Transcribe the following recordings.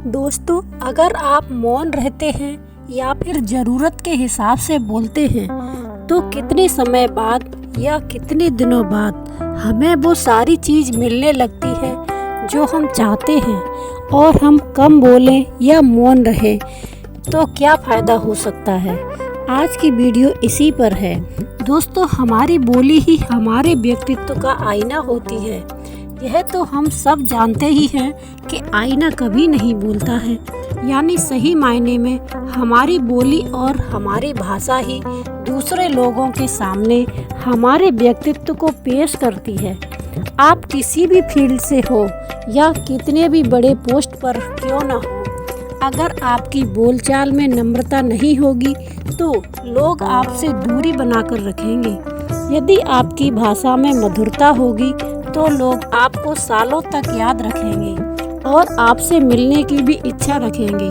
दोस्तों, अगर आप मौन रहते हैं या फिर ज़रूरत के हिसाब से बोलते हैं तो कितने समय बाद या कितने दिनों बाद हमें वो सारी चीज़ मिलने लगती है जो हम चाहते हैं। और हम कम बोलें या मौन रहें तो क्या फ़ायदा हो सकता है। आज की वीडियो इसी पर है। दोस्तों, हमारी बोली ही हमारे व्यक्तित्व का आईना होती है। यह तो हम सब जानते ही हैं कि आईना कभी नहीं बोलता है, यानी सही मायने में हमारी बोली और हमारी भाषा ही दूसरे लोगों के सामने हमारे व्यक्तित्व को पेश करती है। आप किसी भी फील्ड से हो या कितने भी बड़े पोस्ट पर क्यों ना हो, अगर आपकी बोलचाल में नम्रता नहीं होगी तो लोग आपसे दूरी बनाकर रखेंगे। यदि आपकी भाषा में मधुरता होगी तो लोग आपको सालों तक याद रखेंगे और आपसे मिलने की भी इच्छा रखेंगे।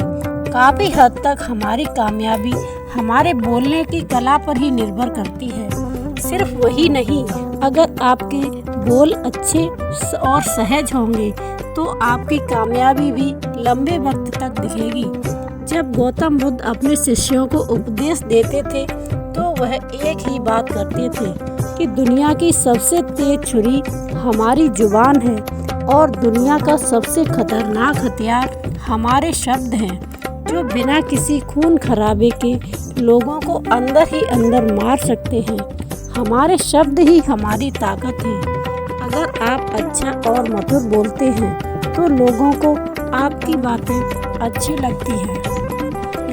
काफ़ी हद तक हमारी कामयाबी हमारे बोलने की कला पर ही निर्भर करती है। सिर्फ वही नहीं, अगर आपके बोल अच्छे और सहज होंगे तो आपकी कामयाबी भी लंबे वक्त तक दिखेगी। जब गौतम बुद्ध अपने शिष्यों को उपदेश देते थे तो वह एक ही बात करते थे कि दुनिया की सबसे तेज छुरी हमारी जुबान है और दुनिया का सबसे खतरनाक हथियार हमारे शब्द हैं, जो बिना किसी खून खराबे के लोगों को अंदर ही अंदर मार सकते हैं। हमारे शब्द ही हमारी ताकत है। अगर आप अच्छा और मधुर बोलते हैं तो लोगों को आपकी बातें अच्छी लगती हैं।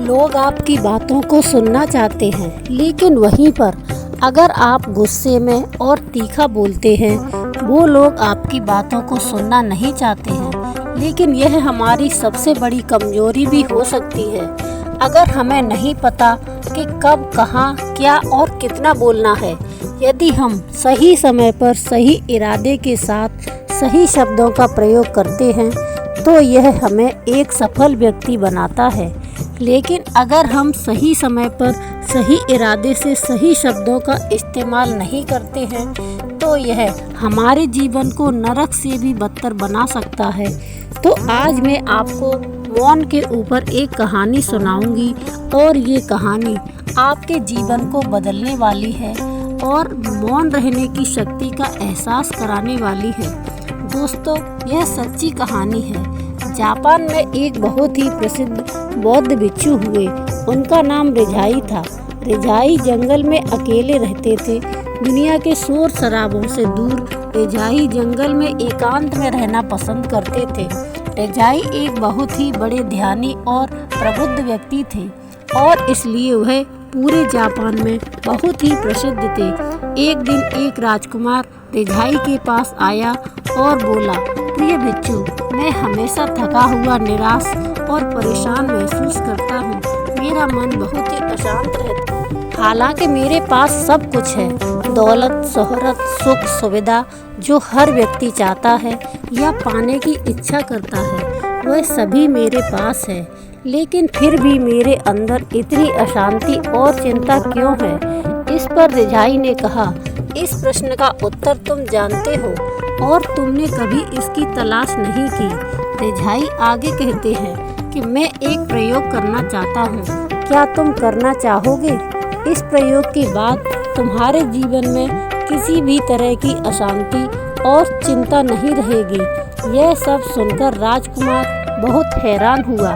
लोग आपकी बातों को सुनना चाहते हैं, लेकिन वहीं पर अगर आप गुस्से में और तीखा बोलते हैं, वो लोग आपकी बातों को सुनना नहीं चाहते हैं। लेकिन यह हमारी सबसे बड़ी कमजोरी भी हो सकती है। अगर हमें नहीं पता कि कब, कहाँ, क्या और कितना बोलना है, यदि हम सही समय पर सही इरादे के साथ सही शब्दों का प्रयोग करते हैं तो यह हमें एक सफल व्यक्ति बनाता है। लेकिन अगर हम सही समय पर सही इरादे से सही शब्दों का इस्तेमाल नहीं करते हैं तो यह हमारे जीवन को नरक से भी बदतर बना सकता है। तो आज मैं आपको मौन के ऊपर एक कहानी सुनाऊंगी और ये कहानी आपके जीवन को बदलने वाली है और मौन रहने की शक्ति का एहसास कराने वाली है। दोस्तों, यह सच्ची कहानी है। जापान में एक बहुत ही प्रसिद्ध बौद्ध भिक्षु हुए। उनका नाम रिझाई था। रिझाई जंगल में अकेले रहते थे। दुनिया के शोर शराबों से दूर रिझाई जंगल में एकांत में रहना पसंद करते थे। रिझाई एक बहुत ही बड़े ध्यानी और प्रबुद्ध व्यक्ति थे और इसलिए वह पूरे जापान में बहुत ही प्रसिद्ध थे। एक दिन एक राजकुमार रिझाई के पास आया और बोला, प्रिय भिक्षु, मैं हमेशा थका हुआ, निराश और परेशान महसूस करता हूँ। मेरा मन बहुत ही अशांत रहता है। हालांकि मेरे पास सब कुछ है, दौलत, शोहरत, सुख, सुविधा जो हर व्यक्ति चाहता है या पाने की इच्छा करता है, वह सभी मेरे पास है। लेकिन फिर भी मेरे अंदर इतनी अशांति और चिंता क्यों है? इस पर रिझाई ने कहा, इस प्रश्न का उत्तर तुम जानते हो और तुमने कभी इसकी तलाश नहीं की। रिझाई आगे कहते हैं कि मैं एक प्रयोग करना चाहता हूँ, क्या तुम करना चाहोगे? इस प्रयोग के बाद तुम्हारे जीवन में किसी भी तरह की अशांति और चिंता नहीं रहेगी। यह सब सुनकर राजकुमार बहुत हैरान हुआ।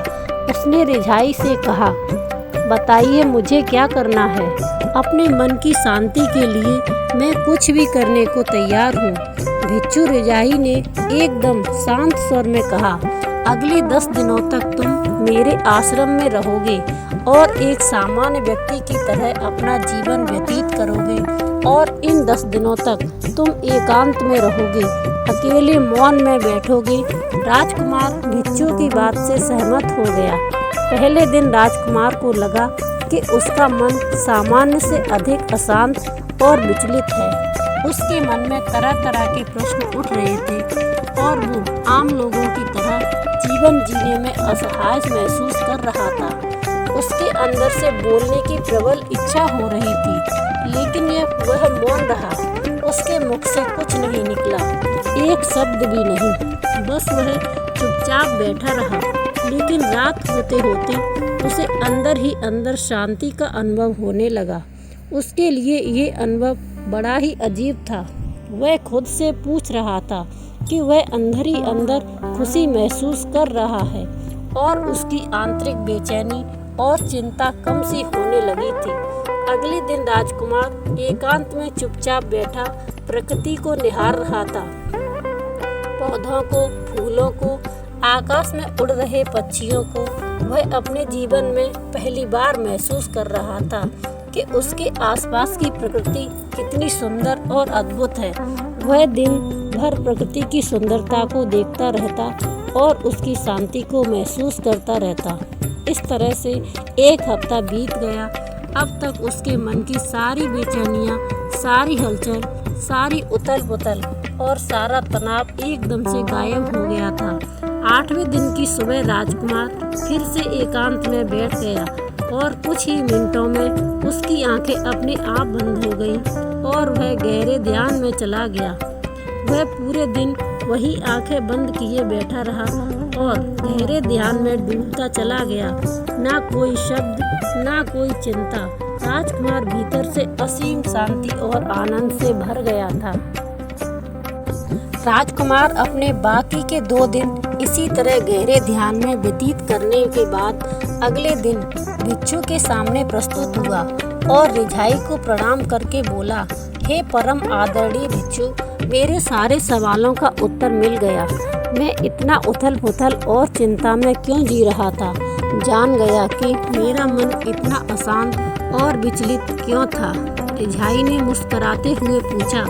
उसने रिझाई से कहा, बताइए मुझे क्या करना है? अपने मन की शांति के लिए मैं कुछ भी करने को तैयार हूँ। भिक्षु रिझाई ने एकदम शांत स्वर में कहा, अगले 10 दिनों तक तुम मेरे आश्रम में रहोगे और एक सामान्य व्यक्ति की तरह अपना जीवन व्यतीत करोगे और इन 10 दिनों तक तुम एकांत में रहोगे, अकेले मौन में बैठोगे। राजकुमार भिक्षु की बात से सहमत हो गया। पहले दिन राजकुमार को लगा कि उसका मन सामान्य से अधिक अशांत और विचलित है। उसके मन में तरह तरह के प्रश्न उठ रहे थे और वो आम लोगों की तरह जीवन जीने में असहाय महसूस कर रहा था। उसके अंदर से बोलने की प्रबल इच्छा हो रही थी, लेकिन वह मौन रहा। उसके मुख से कुछ नहीं निकला, एक शब्द भी नहीं। बस वह चुपचाप बैठा रहा। लेकिन लेकिन रात होते होते उसे अंदर ही अंदर शांति का अनुभव होने लगा। उसके लिए ये अनुभव बड़ा ही अजीब था। वह खुद से पूछ रहा था कि वह अंदर ही अंदर खुशी महसूस कर रहा है और उसकी आंतरिक बेचैनी और चिंता कम सी होने लगी थी। अगले दिन राजकुमार एकांत में चुपचाप बैठा प्रकृति को निहार रहा था। पौधों को, फूलों को, आकाश में उड़ रहे पक्षियों को वह अपने जीवन में पहली बार महसूस कर रहा था कि उसके आसपास की प्रकृति कितनी सुंदर और अद्भुत है। वह दिन भर प्रकृति की सुंदरता को देखता रहता और उसकी शांति को महसूस करता रहता। इस तरह से एक हफ्ता बीत गया। अब तक उसके मन की सारी बेचैनियाँ, सारी हलचल, सारी उथल पुथल और सारा तनाव एकदम से गायब हो गया था। 8वें दिन की सुबह राजकुमार फिर से एकांत में बैठ गया और कुछ ही मिनटों में उसकी आंखें अपने आप बंद हो गईं और वह गहरे ध्यान में चला गया। वह पूरे दिन वही आंखें बंद किए बैठा रहा और गहरे ध्यान में डूबता चला गया। ना कोई शब्द, ना कोई चिंता। राजकुमार भीतर से असीम शांति और आनंद से भर गया था। राजकुमार अपने बाकी के 2 दिन इसी तरह गहरे ध्यान में व्यतीत करने के बाद अगले दिन भिक्षु के सामने प्रस्तुत हुआ और रिझाई को प्रणाम करके बोला, हे परम आदरणीय भिक्षु, मेरे सारे सवालों का उत्तर मिल गया। मैं इतना उथल पुथल और चिंता में क्यों जी रहा था, जान गया कि मेरा मन इतना अशांत और विचलित क्यों था। रिझाई ने मुस्कुराते हुए पूछा,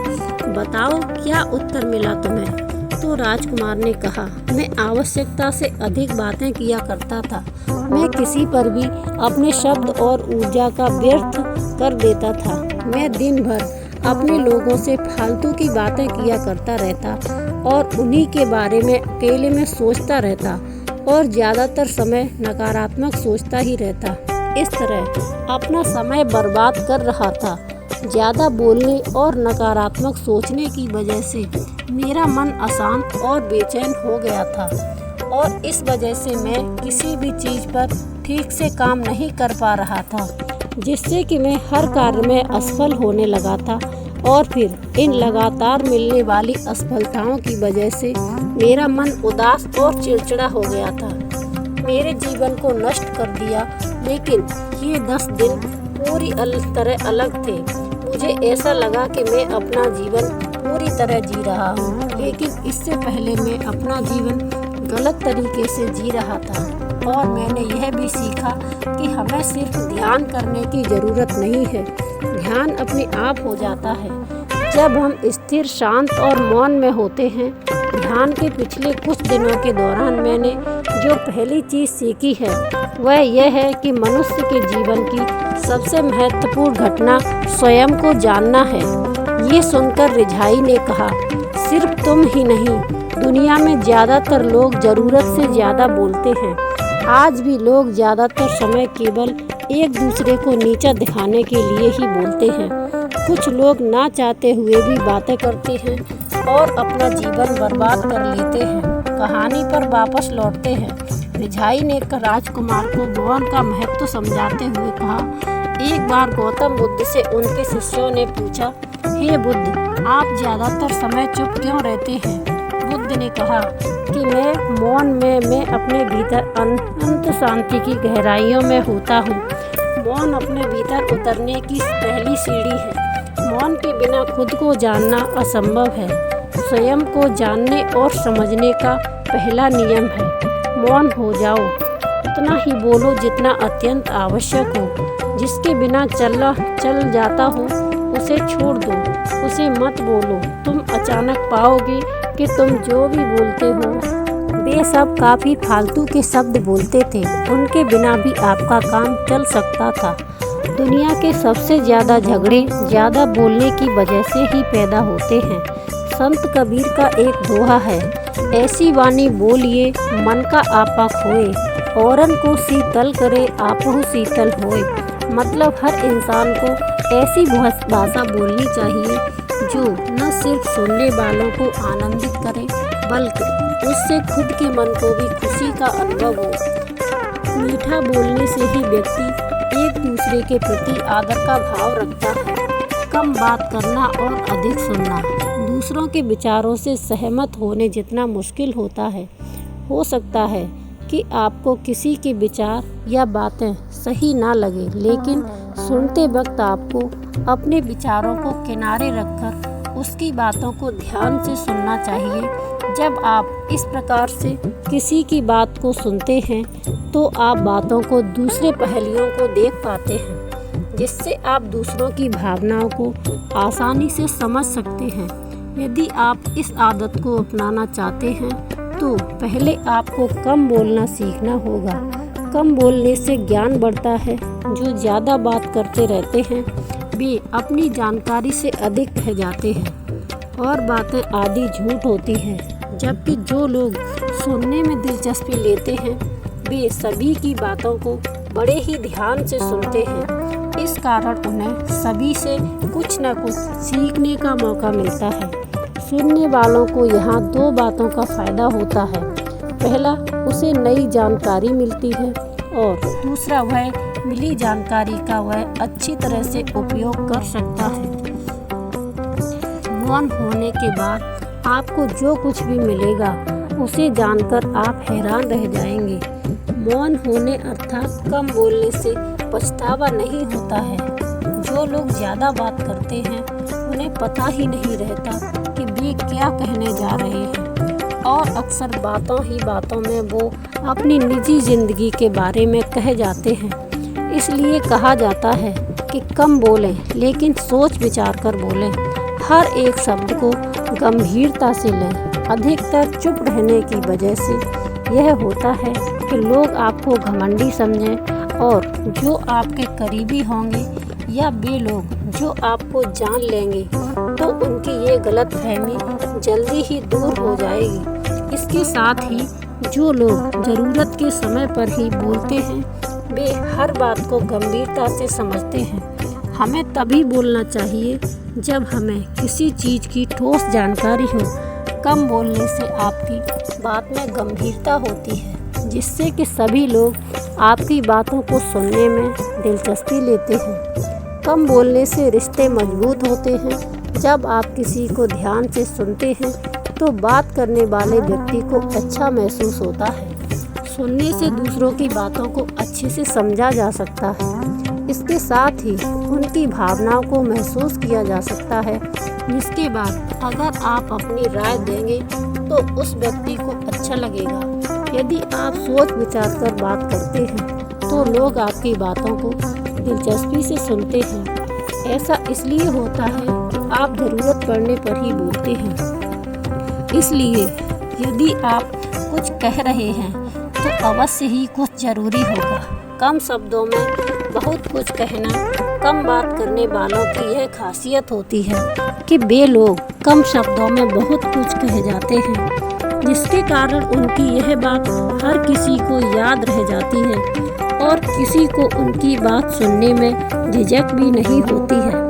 बताओ क्या उत्तर मिला तुम्हें? तो राजकुमार ने कहा, मैं आवश्यकता से अधिक बातें किया करता था। मैं किसी पर भी अपने शब्द और ऊर्जा का व्यर्थ कर देता था। मैं दिन भर अपने लोगों से फालतू की बातें किया करता रहता और उन्हीं के बारे में अकेले में सोचता रहता और ज़्यादातर समय नकारात्मक सोचता ही रहता। इस तरह अपना समय बर्बाद कर रहा था। ज़्यादा बोलने और नकारात्मक सोचने की वजह से मेरा मन अशांत और बेचैन हो गया था और इस वजह से मैं किसी भी चीज़ पर ठीक से काम नहीं कर पा रहा था, जिससे कि मैं हर कार्य में असफल होने लगा था और फिर इन लगातार मिलने वाली असफलताओं की वजह से मेरा मन उदास और चिड़चिड़ा हो गया था। मेरे जीवन को नष्ट कर दिया। लेकिन ये 10 दिन पूरी तरह अलग थे। मुझे ऐसा लगा कि मैं अपना जीवन पूरी तरह जी रहा हूँ, लेकिन इससे पहले मैं अपना जीवन गलत तरीके से जी रहा था। और मैंने यह भी सीखा कि हमें सिर्फ ध्यान करने की ज़रूरत नहीं है, ध्यान अपने आप हो जाता है जब हम स्थिर, शांत और मौन में होते हैं। ध्यान के पिछले कुछ दिनों के दौरान मैंने जो पहली चीज़ सीखी है वह यह है कि मनुष्य के जीवन की सबसे महत्वपूर्ण घटना स्वयं को जानना है। ये सुनकर रिझाई ने कहा, सिर्फ तुम ही नहीं, दुनिया में ज़्यादातर लोग ज़रूरत से ज़्यादा बोलते हैं। आज भी लोग ज़्यादातर समय केवल एक दूसरे को नीचा दिखाने के लिए ही बोलते हैं। कुछ लोग ना चाहते हुए भी बातें करते हैं और अपना जीवन बर्बाद कर लेते हैं। कहानी पर वापस लौटते हैं। रिझाई ने राजकुमार को मौन का महत्व समझाते हुए कहा, एक बार गौतम बुद्ध से उनके शिष्यों ने पूछा, हे बुद्ध, आप ज़्यादातर समय चुप क्यों रहते हैं? बुद्ध ने कहा कि मैं मौन में मैं अपने भीतर अनंत शांति की गहराइयों में होता हूँ। मौन अपने भीतर उतरने की पहली सीढ़ी है। मौन के बिना खुद को जानना असंभव है। स्वयं को जानने और समझने का पहला नियम है, मौन हो जाओ। उतना ही बोलो जितना अत्यंत आवश्यक हो। जिसके बिना चल जाता हो उसे छोड़ दो, उसे मत बोलो। तुम अचानक पाओगे कि तुम जो भी बोलते हो वे सब काफ़ी फालतू के शब्द बोलते थे। उनके बिना भी आपका काम चल सकता था। दुनिया के सबसे ज़्यादा झगड़े ज़्यादा बोलने की वजह से ही पैदा होते हैं। संत कबीर का एक दोहा है, ऐसी वाणी बोलिए मन का आपा खोए, औरन को शीतल करे आपहु शीतल होए। मतलब हर इंसान को ऐसी भाषा बोलनी चाहिए जो न सिर्फ सुनने वालों को आनंदित करे बल्कि उससे खुद के मन को भी खुशी का अनुभव हो। मीठा बोलने से ही व्यक्ति एक दूसरे के प्रति आदर का भाव रखता है। कम बात करना और अधिक सुनना दूसरों के विचारों से सहमत होने जितना मुश्किल होता है। हो सकता है कि आपको किसी के विचार या बातें सही ना लगे, लेकिन सुनते वक्त आपको अपने विचारों को किनारे रखकर उसकी बातों को ध्यान से सुनना चाहिए। जब आप इस प्रकार से किसी की बात को सुनते हैं तो आप बातों को दूसरे पहलुओं को देख पाते हैं, जिससे आप दूसरों की भावनाओं को आसानी से समझ सकते हैं। यदि आप इस आदत को अपनाना चाहते हैं तो पहले आपको कम बोलना सीखना होगा। कम बोलने से ज्ञान बढ़ता है। जो ज़्यादा बात करते रहते हैं वे अपनी जानकारी से अधिक कह जाते हैं और बातें आधी झूठ होती हैं, जबकि जो लोग सुनने में दिलचस्पी लेते हैं वे सभी की बातों को बड़े ही ध्यान से सुनते हैं। इस कारण उन्हें सभी से कुछ न कुछ सीखने का मौका मिलता है। सुनने वालों को यहाँ दो बातों का फ़ायदा होता है। पहला, उसे नई जानकारी मिलती है और दूसरा, वह मिली जानकारी का वह अच्छी तरह से उपयोग कर सकता है। मौन होने के बाद आपको जो कुछ भी मिलेगा उसे जानकर आप हैरान रह जाएंगे। मौन होने अर्थात कम बोलने से पछतावा नहीं होता है। जो लोग ज़्यादा बात करते हैं उन्हें पता ही नहीं रहता कि वे क्या कहने जा रहे हैं और अक्सर बातों ही बातों में वो अपनी निजी ज़िंदगी के बारे में कह जाते हैं। इसलिए कहा जाता है कि कम बोलें लेकिन सोच विचार कर बोलें। हर एक शब्द को गंभीरता से लें। अधिकतर चुप रहने की वजह से यह होता है कि लोग आपको घमंडी समझें और जो आपके करीबी होंगे या वे लोग जो आपको जान लेंगे तो उनकी ये गलतफहमी जल्दी ही दूर हो जाएगी। इसके साथ ही जो लोग ज़रूरत के समय पर ही बोलते हैं वे हर बात को गंभीरता से समझते हैं। हमें तभी बोलना चाहिए जब हमें किसी चीज़ की ठोस जानकारी हो। कम बोलने से आपकी बात में गंभीरता होती है, जिससे कि सभी लोग आपकी बातों को सुनने में दिलचस्पी लेते हैं। कम बोलने से रिश्ते मजबूत होते हैं। जब आप किसी को ध्यान से सुनते हैं तो बात करने वाले व्यक्ति को अच्छा महसूस होता है। सुनने से दूसरों की बातों को अच्छे से समझा जा सकता है। इसके साथ ही उनकी भावनाओं को महसूस किया जा सकता है, जिसके बाद अगर आप अपनी राय देंगे तो उस व्यक्ति को अच्छा लगेगा। यदि आप सोच विचार कर बात करते हैं तो लोग आपकी बातों को दिलचस्पी से सुनते हैं। ऐसा इसलिए होता है कि आप ज़रूरत पड़ने पर ही बोलते हैं। इसलिए यदि आप कुछ कह रहे हैं तो अवश्य ही कुछ ज़रूरी होगा। कम शब्दों में बहुत कुछ कहना कम बात करने वालों की यह खासियत होती है कि वे लोग कम शब्दों में बहुत कुछ कह जाते हैं, जिसके कारण उनकी यह बात हर किसी को याद रह जाती है और किसी को उनकी बात सुनने में झिझक भी नहीं होती है।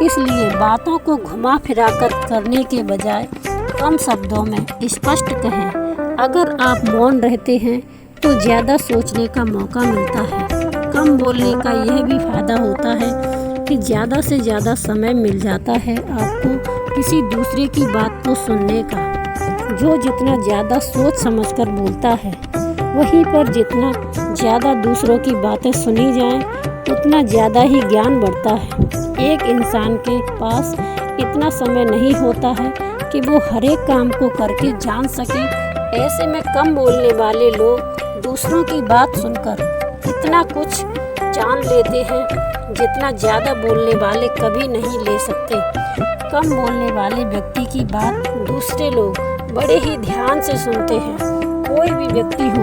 इसलिए बातों को घुमा फिरा कर करने के बजाय कम शब्दों में स्पष्ट कहें। अगर आप मौन रहते हैं तो ज़्यादा सोचने का मौका मिलता है। कम बोलने का यह भी फायदा होता है कि ज़्यादा से ज़्यादा समय मिल जाता है आपको किसी दूसरे की बात को सुनने का। जो जितना ज़्यादा सोच समझकर बोलता है, वहीं पर जितना ज़्यादा दूसरों की बातें सुनी जाएं, उतना ज़्यादा ही ज्ञान बढ़ता है। एक इंसान के पास इतना समय नहीं होता है कि वो हर एक काम को करके जान सके। ऐसे में कम बोलने वाले लोग दूसरों की बात सुनकर इतना कुछ जान लेते हैं जितना ज़्यादा बोलने वाले कभी नहीं ले सकते। कम बोलने वाले व्यक्ति की बात दूसरे लोग बड़े ही ध्यान से सुनते हैं। कोई भी व्यक्ति हो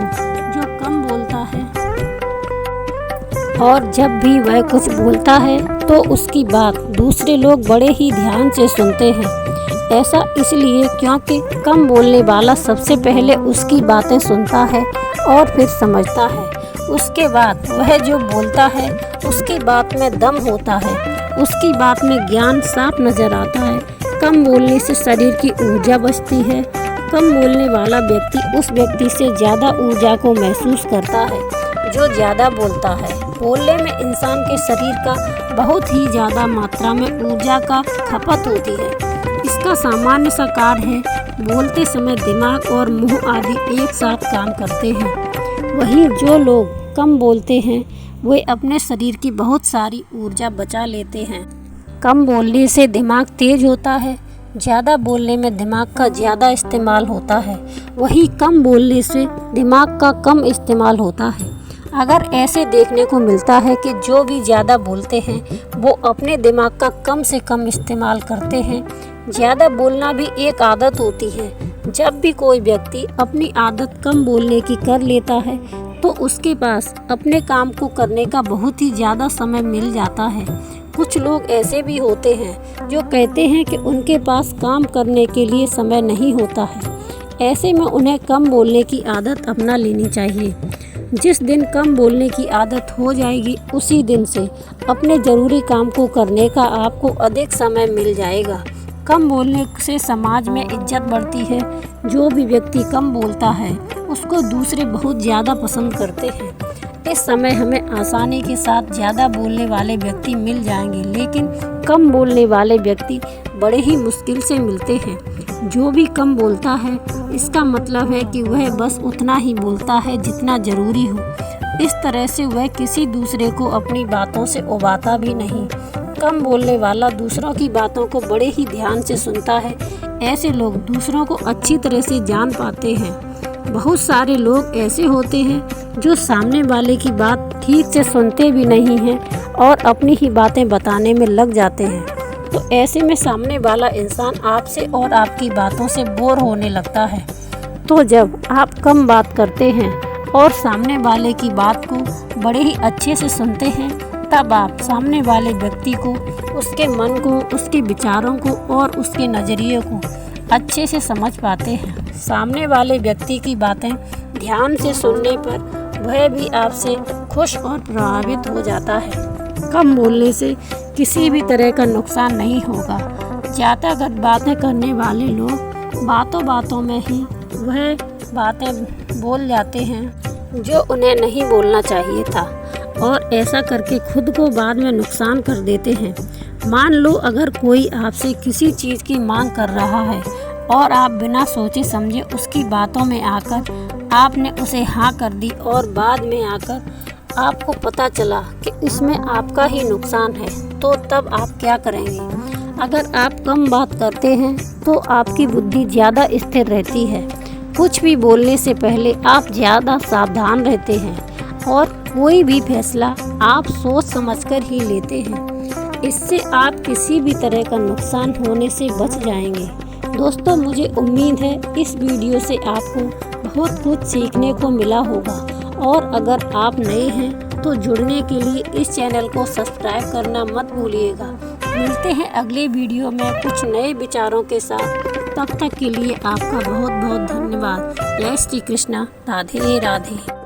जो कम बोलता है और जब भी वह कुछ बोलता है तो उसकी बात दूसरे लोग बड़े ही ध्यान से सुनते हैं। ऐसा इसलिए क्योंकि कम बोलने वाला सबसे पहले उसकी बातें सुनता है और फिर समझता है। उसके बाद वह जो बोलता है उसकी बात में दम होता है, उसकी बात में ज्ञान साफ नज़र आता है। कम बोलने से शरीर की ऊर्जा बचती है। कम बोलने वाला व्यक्ति उस व्यक्ति से ज़्यादा ऊर्जा को महसूस करता है। जो ज़्यादा बोलता है। बोलने में इंसान के शरीर का बहुत ही ज़्यादा मात्रा में ऊर्जा का खपत होती है। इसका सामान्य सा कार्य है, बोलते समय दिमाग और मुंह आदि एक साथ काम करते हैं। वहीं जो लोग कम बोलते हैं वे अपने शरीर की बहुत सारी ऊर्जा बचा लेते हैं। कम बोलने से दिमाग तेज होता है, ज़्यादा बोलने में दिमाग का ज़्यादा इस्तेमाल होता है। वहीं कम बोलने से दिमाग का कम इस्तेमाल होता है। अगर ऐसे देखने को मिलता है कि जो भी ज़्यादा बोलते हैं वो अपने दिमाग का कम से कम इस्तेमाल करते हैं। ज़्यादा बोलना भी एक आदत होती है। जब भी कोई व्यक्ति अपनी आदत कम बोलने की कर लेता है तो उसके पास अपने काम को करने का बहुत ही ज़्यादा समय मिल जाता है। कुछ लोग ऐसे भी होते हैं जो कहते हैं कि उनके पास काम करने के लिए समय नहीं होता है। ऐसे में उन्हें कम बोलने की आदत अपना लेनी चाहिए। जिस दिन कम बोलने की आदत हो जाएगी उसी दिन से अपने ज़रूरी काम को करने का आपको अधिक समय मिल जाएगा। कम बोलने से समाज में इज्जत बढ़ती है। जो भी व्यक्ति कम बोलता है उसको दूसरे बहुत ज़्यादा पसंद करते हैं। इस समय हमें आसानी के साथ ज़्यादा बोलने वाले व्यक्ति मिल जाएंगे, लेकिन कम बोलने वाले व्यक्ति बड़े ही मुश्किल से मिलते हैं। जो भी कम बोलता है इसका मतलब है कि वह बस उतना ही बोलता है जितना ज़रूरी हो। इस तरह से वह किसी दूसरे को अपनी बातों से उबाता भी नहीं। कम बोलने वाला दूसरों की बातों को बड़े ही ध्यान से सुनता है। ऐसे लोग दूसरों को अच्छी तरह से जान पाते हैं। बहुत सारे लोग ऐसे होते हैं जो सामने वाले की बात ठीक से सुनते भी नहीं हैं और अपनी ही बातें बताने में लग जाते हैं। तो ऐसे में सामने वाला इंसान आपसे और आपकी बातों से बोर होने लगता है। तो जब आप कम बात करते हैं और सामने वाले की बात को बड़े ही अच्छे से सुनते हैं तब आप सामने वाले व्यक्ति को, उसके मन को, उसके विचारों को और उसके नज़रिए को अच्छे से समझ पाते हैं। सामने वाले व्यक्ति की बातें ध्यान से सुनने पर वह भी आपसे खुश और प्रभावित हो जाता है। कम बोलने से किसी भी तरह का नुकसान नहीं होगा। ज़्यादातर बातें करने वाले लोग बातों बातों में ही वह बातें बोल जाते हैं जो उन्हें नहीं बोलना चाहिए था और ऐसा करके खुद को बाद में नुकसान कर देते हैं। मान लो अगर कोई आपसे किसी चीज़ की मांग कर रहा है और आप बिना सोचे समझे उसकी बातों में आकर आपने उसे हाँ कर दी और बाद में आकर आपको पता चला कि इसमें आपका ही नुकसान है, तो तब आप क्या करेंगे? अगर आप कम बात करते हैं तो आपकी बुद्धि ज़्यादा स्थिर रहती है। कुछ भी बोलने से पहले आप ज़्यादा सावधान रहते हैं और कोई भी फैसला आप सोच समझकर ही लेते हैं। इससे आप किसी भी तरह का नुकसान होने से बच जाएंगे। दोस्तों, मुझे उम्मीद है इस वीडियो से आपको बहुत कुछ सीखने को मिला होगा और अगर आप नए हैं तो जुड़ने के लिए इस चैनल को सब्सक्राइब करना मत भूलिएगा। मिलते हैं अगले वीडियो में कुछ नए विचारों के साथ। तब तक के लिए आपका बहुत बहुत धन्यवाद। जय श्री कृष्णा। राधे राधे।